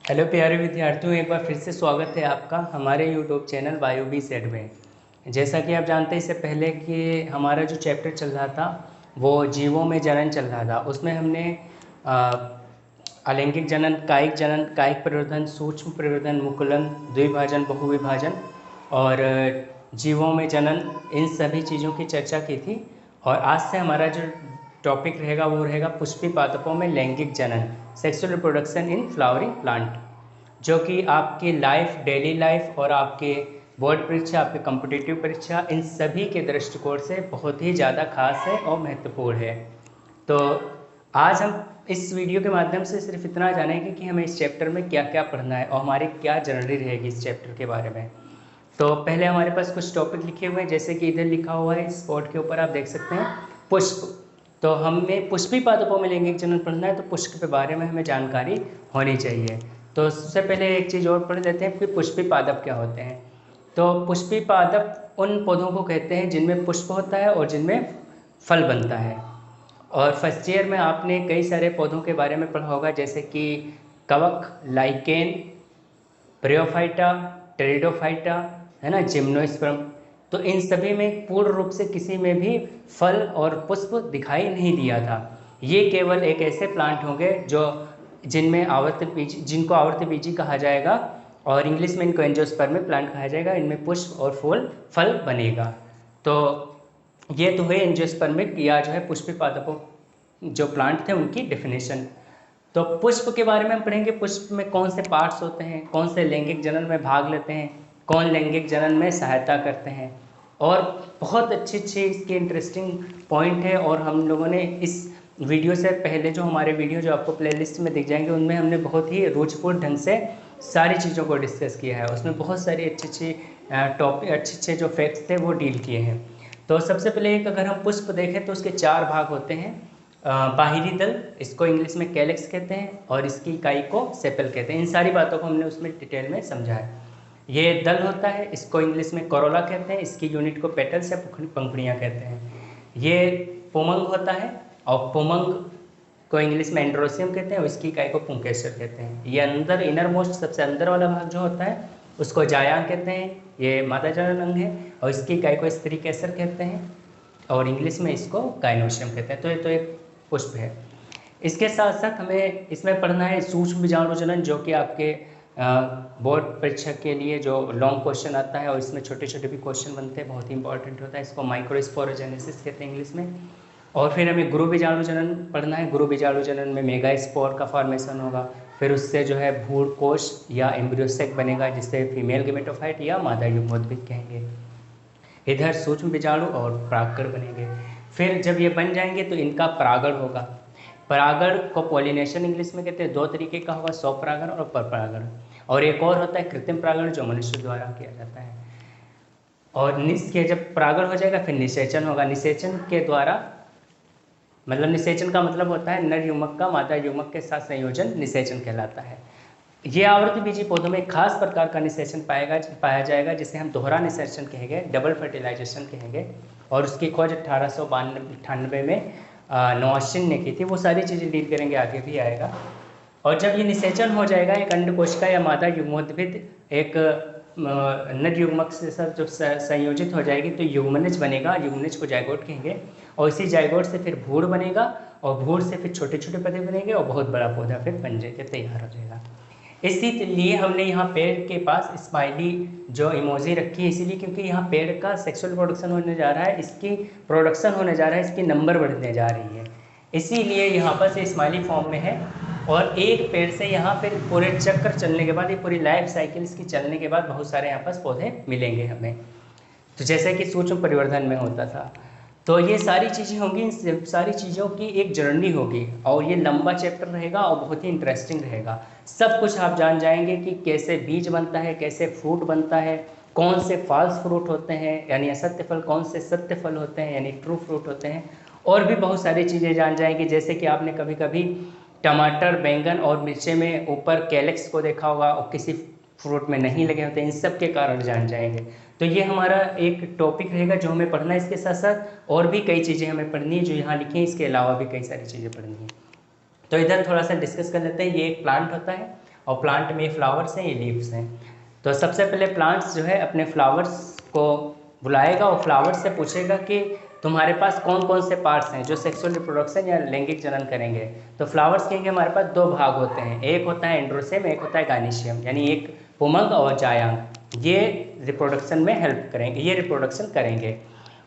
Hello प्यारे विद्यार्थियों, एक बार फिर से स्वागत है आपका हमारे यूट्यूब चैनल बायोबी सेट में। जैसा कि आप जानते हैं इससे पहले कि हमारा जो चैप्टर चल रहा था वो जीवों में जनन चल रहा था। उसमें हमने अलैंगिक जनन, कायिक परिवर्धन, सूक्ष्म परिवर्धन, मुकुलन, द्विभाजन, बहुविभाजन और जीवों में जनन, इन सभी चीज़ों की चर्चा की थी। और आज से हमारा जो टॉपिक रहेगा वो रहेगा पुष्पी पादपों में लैंगिक जनन, sexual reproduction in flowering plant, जो कि आपकी लाइफ, डेली लाइफ और आपके बोर्ड परीक्षा, आपके कॉम्पिटिटिव परीक्षा, इन सभी के दृष्टिकोण से बहुत ही ज़्यादा खास है और महत्वपूर्ण है। तो आज हम इस वीडियो के माध्यम से सिर्फ इतना जानेंगे कि हमें इस चैप्टर में क्या क्या पढ़ना है और हमारी क्या जर्नी रहेगी इस चैप्टर के बारे में। तो पहले हमारे पास कुछ टॉपिक लिखे हुए हैं, जैसे कि इधर लिखा हुआ है इस बोर्ड के ऊपर आप देख सकते हैं पुष्प। तो हमें पुष्पी पादपों में लैंगिक जनन पढ़ना है, तो पुष्प के बारे में हमें जानकारी होनी चाहिए। तो सबसे पहले एक चीज़ और पढ़ लेते हैं कि पुष्पी पादप क्या होते हैं। तो पुष्पी पादप उन पौधों को कहते हैं जिनमें पुष्प होता है और जिनमें फल बनता है। और फर्स्ट ईयर में आपने कई सारे पौधों के बारे में पढ़ा होगा, जैसे कि कवक, लाइकेन, ब्रियोफाइटा, टेरिडोफाइटा, है ना, जिम्नोस्पर्म। तो इन सभी में पूर्ण रूप से किसी में भी फल और पुष्प दिखाई नहीं दिया था। ये केवल एक ऐसे प्लांट होंगे जो जिनमें जिनको आवर्तबीजी कहा जाएगा और इंग्लिश में इनको एंजियोस्पर्मिक प्लांट कहा जाएगा। इनमें पुष्प और फल बनेगा। तो ये तो है एंजियोस्पर्मिक या जो है पुष्पी पादपों जो प्लांट थे उनकी डेफिनेशन। तो पुष्प के बारे में हम पढ़ेंगे, पुष्प में कौन से पार्ट्स होते हैं, कौन से लैंगिक जनन में भाग लेते हैं, कौन लैंगिक जनन में सहायता करते हैं, और बहुत अच्छे इसके इंटरेस्टिंग पॉइंट है। और हम लोगों ने इस वीडियो से पहले जो हमारे वीडियो जो आपको प्लेलिस्ट में दिख जाएंगे उनमें हमने बहुत ही रुचिपूर्ण ढंग से सारी चीज़ों को डिस्कस किया है। उसमें बहुत सारी अच्छे अच्छे जो फैक्ट्स थे वो डील किए हैं। तो सबसे पहले एक अगर हम पुष्प देखें तो उसके 4 भाग होते हैं। बाहरी दल, इसको इंग्लिश में कैलेक्स कहते हैं, और इसकी इकाई को सेपल कहते हैं। इन सारी बातों को हमने उसमें डिटेल में समझा है। ये दल होता है, इसको इंग्लिश में कोरोला कहते हैं, इसकी यूनिट को पेटल्स या पंखुड़ियाँ कहते हैं। ये पोमंग होता है, और पोमंग को इंग्लिश में एंड्रोसियम कहते हैं, और इसकी इकाई को पुंकेसर कहते हैं। ये अंदर इनर मोस्ट सबसे अंदर वाला भाग जो होता है उसको जायांग कहते हैं, ये मादा जनन अंग है, और इसकी इकाई को स्त्री केसर कहते हैं, और इंग्लिश में इसको गाइनोशियम कहते हैं। तो ये तो एक पुष्प है। इसके साथ साथ हमें इसमें पढ़ना है सूक्ष्म बीजाणु जनन, जो कि आपके बोर्ड परीक्षा के लिए जो लॉन्ग क्वेश्चन आता है और इसमें छोटे छोटे भी क्वेश्चन बनते हैं, बहुत ही इंपॉर्टेंट होता है। इसको माइक्रोस्पोरोजेनेसिस कहते हैं इंग्लिश में। और फिर हमें गुरु बीजाणु जनन पढ़ना है। गुरु बीजाणु जनन में मेगा स्पोर का फॉर्मेशन होगा, फिर उससे जो है भ्रूण कोश या एम्ब्रियोसेक बनेगा, जिससे फीमेल गेमेटोफाइट या मादा युग्मोद्भिद कहेंगे। इधर सूक्ष्म बीजाणु और परागकण बनेंगे। फिर जब ये बन जाएंगे तो इनका परागण होगा। परागण को पॉलिनेशन इंग्लिश में कहते हैं। 2 तरीके का होगा, स्वपरागण और परपरागण। और एक और होता है कृत्रिम परागण, जो मनुष्य द्वारा किया जाता है। और के जब परागण हो जाएगा फिर निषेचन होगा। निषेचन के द्वारा मतलब निषेचन का मतलब होता है नर युग्मक का मादा युग्मक के साथ संयोजन, निषेचन कहलाता है। ये आवर्तबीजी पौधों में एक खास प्रकार का निषेचन पाया जाएगा, जिसे हम दोहरा निषेचन कहेंगे, डबल फर्टिलाइजेशन कहेंगे। और उसकी खोज 1898 में नोआशिन ने की थी। वो सारी चीज़ें डील करेंगे, आगे भी आएगा। और जब ये निषेचन हो जाएगा, एक अंड कोशिका या मादा युग्मोद्भिद एक नर युग्मक से सब जब संयोजित हो जाएगी तो युग्मनज बनेगा। युग्मनज को जाइगोट कहेंगे। और इसी जाइगोट से फिर भ्रूण बनेगा, और भ्रूण से फिर छोटे छोटे पौधे बनेंगे, और बहुत बड़ा पौधा फिर बन के तैयार हो जाएगा। इसीलिए हमने यहाँ पेड़ के पास स्माइली जो इमोजी रखी है, इसीलिए क्योंकि यहाँ पेड़ का सेक्सुअल प्रोडक्शन होने जा रहा है, इसकी प्रोडक्शन होने जा रहा है, इसकी नंबर बढ़ने जा रही है, इसीलिए यहाँ पर से स्माइली फॉर्म में है। और एक पेड़ से यहाँ फिर पूरे चक्कर चलने के बाद, ये पूरी लाइफ साइकिल इसकी चलने के बाद बहुत सारे यहाँ पास पौधे मिलेंगे हमें, तो जैसे कि सूक्ष्म परिवर्धन में होता था। तो ये सारी चीज़ें होंगी, इन सारी चीज़ों की एक जर्नी होगी, और ये लंबा चैप्टर रहेगा और बहुत ही इंटरेस्टिंग रहेगा। सब कुछ आप जान जाएंगे कि कैसे बीज बनता है, कैसे फ्रूट बनता है, कौन से फॉल्स फ्रूट होते हैं यानी असत्य फल, कौन से सत्य फल होते हैं यानी ट्रू फ्रूट होते हैं, और भी बहुत सारी चीज़ें जान जाएंगे। जैसे कि आपने कभी कभी टमाटर, बैंगन और मिर्चे में ऊपर कैलेक्स को देखा होगा और किसी फ्रूट में नहीं लगे होते, इन सब के कारण जान जाएंगे। तो ये हमारा एक टॉपिक रहेगा जो हमें पढ़ना है। इसके साथ साथ और भी कई चीज़ें हमें पढ़नी है जो यहाँ लिखी हैं, इसके अलावा भी कई सारी चीज़ें पढ़नी है। तो इधर थोड़ा सा डिस्कस कर लेते हैं। ये एक प्लांट होता है और प्लांट में फ्लावर्स हैं, ये लीव्स हैं। तो सबसे पहले प्लांट्स जो है अपने फ्लावर्स को बुलाएगा और फ्लावर्स से पूछेगा कि तुम्हारे पास कौन कौन से पार्ट्स हैं जो सेक्सुअल रिप्रोडक्शन या लैंगिक जनन करेंगे। तो फ्लावर्स के हमारे पास दो भाग होते हैं, एक होता है एंड्रोसियम, एक होता है गाइनीशियम, यानी एक पुमंग और जायांग। ये रिप्रोडक्शन में हेल्प करेंगे, ये रिप्रोडक्शन करेंगे।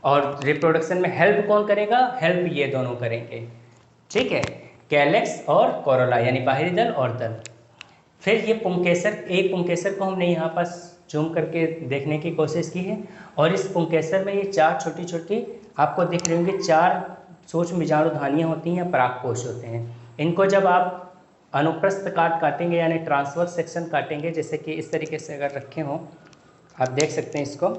और रिप्रोडक्शन में हेल्प कौन करेगा? हेल्प ये दोनों करेंगे, ठीक है, कैलेक्स और कोरोला, यानी बाहरी दल और दल। फिर ये पुंकेसर, एक पुंकेसर को हमने यहाँ पास जूम करके देखने की कोशिश की है। और इस पुंकेसर में ये चार छोटी छोटी आपको दिख रही होंगी, चार सूक्ष्म बीजाणुधानियाँ होती हैं या परागकोश होते हैं। इनको जब आप अनुप्रस्थ काटेंगे यानी ट्रांसवर्स सेक्शन काटेंगे, जैसे कि इस तरीके से अगर रखे हों, आप देख सकते हैं इसको,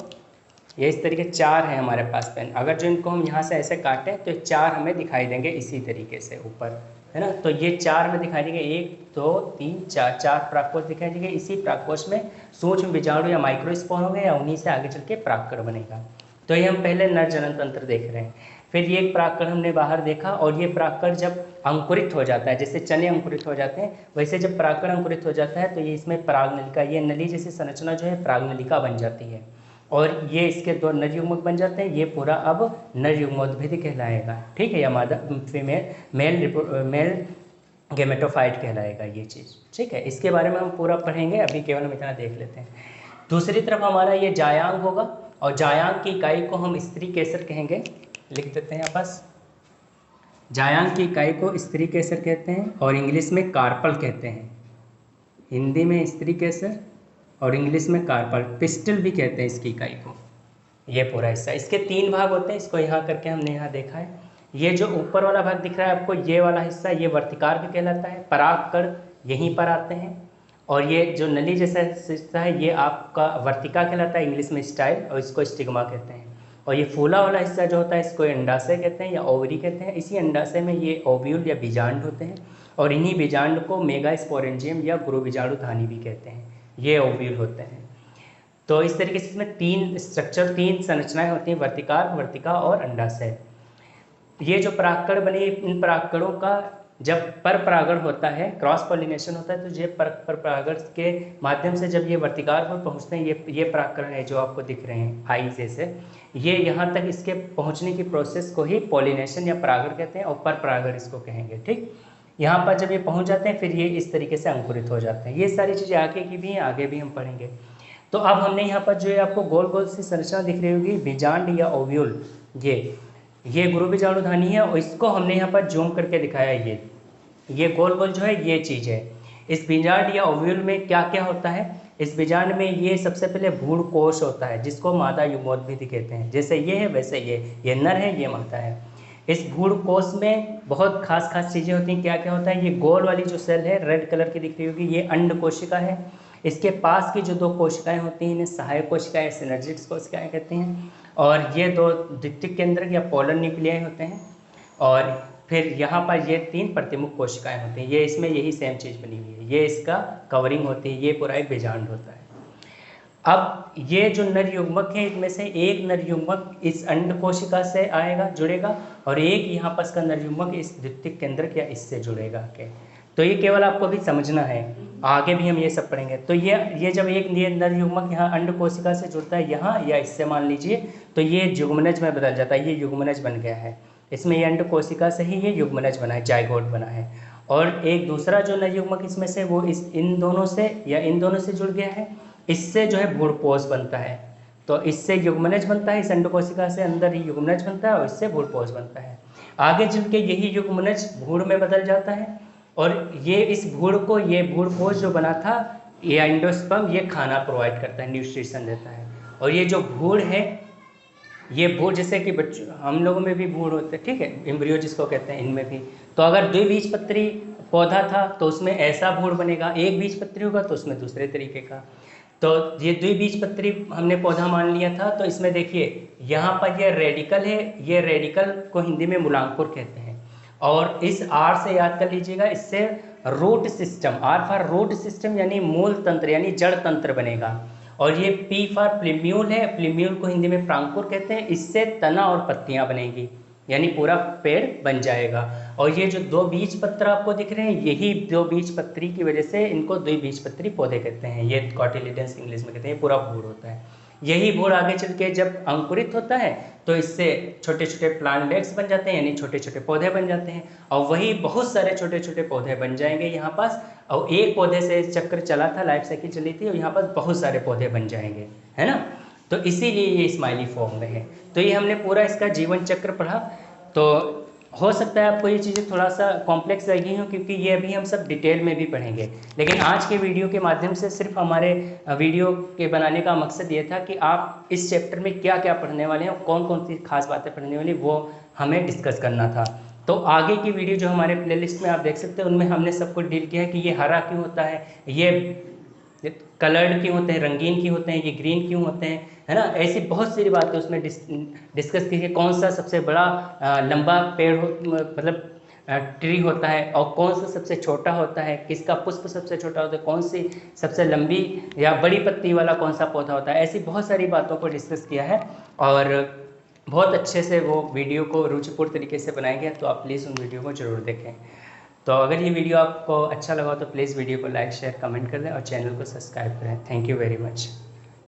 ये इस तरीके चार हैं हमारे पास पेन। अगर जो इनको हम यहाँ से ऐसे काटें तो चार हमें दिखाई देंगे इसी तरीके से ऊपर, है ना। तो ये चार में दिखाई देंगे, 1 2 3 4, चार परागकोश दिखाई देंगे। इसी परागकोश में सूक्ष्म बीजाणु या माइक्रोस्पोर होंगे या उन्हीं से आगे चल के परागकण बनेगा। तो ये हम पहले नर जनन तंत्र देख रहे हैं। फिर ये एक परागकण हमने बाहर देखा, और ये परागकण जब अंकुरित हो जाता है, जैसे चने अंकुरित हो जाते हैं वैसे जब परागकण अंकुरित हो जाता है तो ये इसमें परागनलिका, ये नली जैसी संरचना जो है परागनलिका बन जाती है, और ये इसके दो नर युग्मक बन जाते हैं। ये पूरा अब नर युग्मोद्भिद कहलाएगा, ठीक है, या मादा फीमेल मेल गेमेटोफाइट कहलाएगा ये चीज़, ठीक है। इसके बारे में हम पूरा पढ़ेंगे, अभी केवल हम इतना देख लेते हैं। दूसरी तरफ हमारा ये जायांग होगा, और जायांग की इकाई को हम स्त्री केसर कहेंगे, लिख देते हैं यहाँ पास। जायांग की इकाई को स्त्री केसर कहते हैं और इंग्लिश में कार्पल कहते हैं। हिंदी में स्त्री केसर और इंग्लिश में कार्पल, पिस्टल भी कहते हैं इसकी इकाई को। ये पूरा हिस्सा, इसके 3 भाग होते हैं, इसको यहाँ करके हमने यहाँ देखा है। ये जो ऊपर वाला भाग दिख रहा है आपको, ये वाला हिस्सा, ये वर्तिकार्क कहलाता है, परागकण यहीं पर आते हैं। और ये जो नली जैसा हिस्सा है ये आपका वर्तिका कहलाता है, इंग्लिश में स्टाइल, और इसको स्टिग्मा कहते हैं। और ये फूला वाला हिस्सा जो होता है इसको अंडाशय कहते हैं या ओवरी कहते हैं। इसी अंडाशय में ये ओव्यूल या बीजांड होते हैं, और इन्हीं बीजांड को मेगास्पोरेंजियम या गुरु बीजाणुधानी भी कहते हैं, ये ओव्यूल होते हैं। तो इस तरीके से इसमें 3 स्ट्रक्चर, 3 संरचनाएं होती हैं, वर्तिकार्क, वर्तिका और अंडाशय। ये जो परागकण बने, इन परागकणों का जब पर परागण होता है, क्रॉस पॉलिनेशन होता है, तो ये पर परागण के माध्यम से जब ये वर्तिकार्क पर पहुँचते हैं, ये परागकण है जो आपको दिख रहे हैं आई जैसे, ये यहाँ तक इसके पहुँचने की प्रोसेस को ही पॉलिनेशन या परागण कहते हैं, और पर परागण इसको कहेंगे, ठीक। यहाँ पर जब ये पहुँच जाते हैं फिर ये इस तरीके से अंकुरित हो जाते हैं। ये सारी चीज़ें आगे की भी हैं, आगे भी हम पढ़ेंगे। तो अब हमने यहाँ पर जो है आपको गोल गोल सी संरचना दिख रही होगी, बीजांड या ओव्यूल, ये गुरु बीजाणुधानी है, और इसको हमने यहाँ पर जूम करके दिखाया है। ये गोल गोल जो है ये चीज़ है। इस बीजांड या ओव्यूल में क्या क्या होता है? इस बीजांड में ये सबसे पहले भ्रूण कोश होता है जिसको मादा युग्मोद्भिद कहते हैं। जैसे ये है वैसे ये नर है, ये मादा है। इस भ्रूण कोश में बहुत खास चीज़ें होती हैं। क्या क्या होता है? ये गोल वाली जो सेल है रेड कलर की दिख रही होगी, ये अंड कोशिका है। इसके पास की जो 2 कोशिकाएं होती हैं इन्हें सहायक कोशिकाएं, सिनर्जिड्स कोशिकाएं कहते हैं। और ये 2 द्वितीयक केंद्रक या पोलर न्यूक्लियाई होते हैं। और फिर यहाँ पर ये 3 प्रतिमुख कोशिकाएं होती हैं। ये इसमें यही सेम चीज़ बनी हुई है, ये इसका कवरिंग होती है, ये पूरा एक बीजांड होता है। अब ये जो नर युग्मक है इनमें से एक नर युग्मक इस अंड कोशिका से आएगा, जुड़ेगा, और एक यहाँ पर का नर युग्मक इस द्वितीयक केंद्रक या इससे जुड़ेगा के। तो ये केवल आपको भी समझना है, आगे भी हम ये सब पढ़ेंगे। तो ये जब एक नर युग्मक यहाँ अंड कोशिका से जुड़ता है यहाँ या इससे मान लीजिए, तो ये युग्मनज में बदल जाता है, ये युग्मनज बन गया है। इसमें ये अंड कोशिका से ही ये युग्मनज बना है, जाइगोट बना है। और एक दूसरा जो नर युग्मक इसमें से वो इन दोनों से या इन दोनों से जुड़ गया है, इससे जो है भ्रूणपोष बनता है। तो इससे युग्मनज बनता है, इस अंड कोशिका से अंदर ही युग्मनज बनता है और इससे भ्रूणपोष बनता है। आगे चल के यही युग्मनज भ्रूण में बदल जाता है, और ये इस भ्रूण को, ये भ्रूणपोष जो बना था, ये एंडोस्पर्म ये खाना प्रोवाइड करता है, न्यूट्रिशन देता है। और ये जो भ्रूण है, ये भ्रूण जैसे कि बच्चों हम लोगों में भी भ्रूण होते हैं, ठीक है, एम्ब्रियो जिसको कहते हैं, इनमें भी। तो अगर द्विबीजपत्री पौधा था तो उसमें ऐसा भ्रूण बनेगा, एक बीजपत्री होगा तो उसमें दूसरे तरीके का। तो ये द्विबीजपत्री हमने पौधा मान लिया था, तो इसमें देखिए यहाँ पर ये रेडिकल है, ये रेडिकल को हिंदी में मूलांकुर कहते हैं। और इस आर से याद कर लीजिएगा, इससे root system, R for root system यानी मूल तंत्र यानी जड़ तंत्र बनेगा। और ये पी फॉर प्लीम्यूल है, प्लीम्यूल को हिंदी में प्रांकुर कहते हैं। इससे तना और पत्तियां बनेगी, यानी पूरा पेड़ बन जाएगा। और ये जो दो बीज पत्र आपको दिख रहे हैं, यही दो बीज पत्री की वजह से इनको द्विबीजपत्री पौधे कहते हैं। ये कॉटिलिडन्स इंग्लिश में कहते हैं, पूरा भूर होता है। यही भूर आगे चल के जब अंकुरित होता है तो इससे छोटे छोटे प्लांटलेट्स बन जाते हैं, यानी छोटे छोटे पौधे बन जाते हैं, और वही बहुत सारे छोटे छोटे पौधे बन जाएंगे यहाँ पास। और एक पौधे से चक्र चला था, लाइफ साइकिल चली थी, और यहाँ पास बहुत सारे पौधे बन जाएंगे, है ना। तो इसीलिए ये स्माइली फॉर्म में है। तो ये हमने पूरा इसका जीवन चक्र पढ़ा। तो हो सकता है आपको ये चीज़ें थोड़ा सा कॉम्प्लेक्स लगी हों, क्योंकि ये अभी हम सब डिटेल में भी पढ़ेंगे, लेकिन आज के वीडियो के माध्यम से सिर्फ हमारे वीडियो के बनाने का मकसद ये था कि आप इस चैप्टर में क्या क्या पढ़ने वाले हैं और कौन कौन सी खास बातें पढ़ने वाली, वो हमें डिस्कस करना था। तो आगे की वीडियो जो हमारे प्लेलिस्ट में आप देख सकते हैं, उनमें हमने सब कुछ डील किया है कि ये हरा क्यों होता है, ये कलर्ड क्यों होते हैं, रंगीन क्यों होते हैं, ये ग्रीन क्यों होते हैं, है ना। ऐसी बहुत सारी बातें उसमें डिस्कस की है। कौन सा सबसे बड़ा लंबा पेड़ मतलब ट्री होता है, और कौन सा सबसे छोटा होता है, किसका पुष्प सबसे छोटा होता है, कौन सी सबसे लंबी या बड़ी पत्ती वाला कौन सा पौधा होता है, ऐसी बहुत सारी बातों को डिस्कस किया है। और बहुत अच्छे से वो वीडियो को रुचिपूर्ण तरीके से बनाया गया, तो आप प्लीज़ उन वीडियो को ज़रूर देखें। तो अगर ये वीडियो आपको अच्छा लगा तो प्लीज़ वीडियो को लाइक शेयर कमेंट कर दें और चैनल को सब्सक्राइब करें। Thank you very much.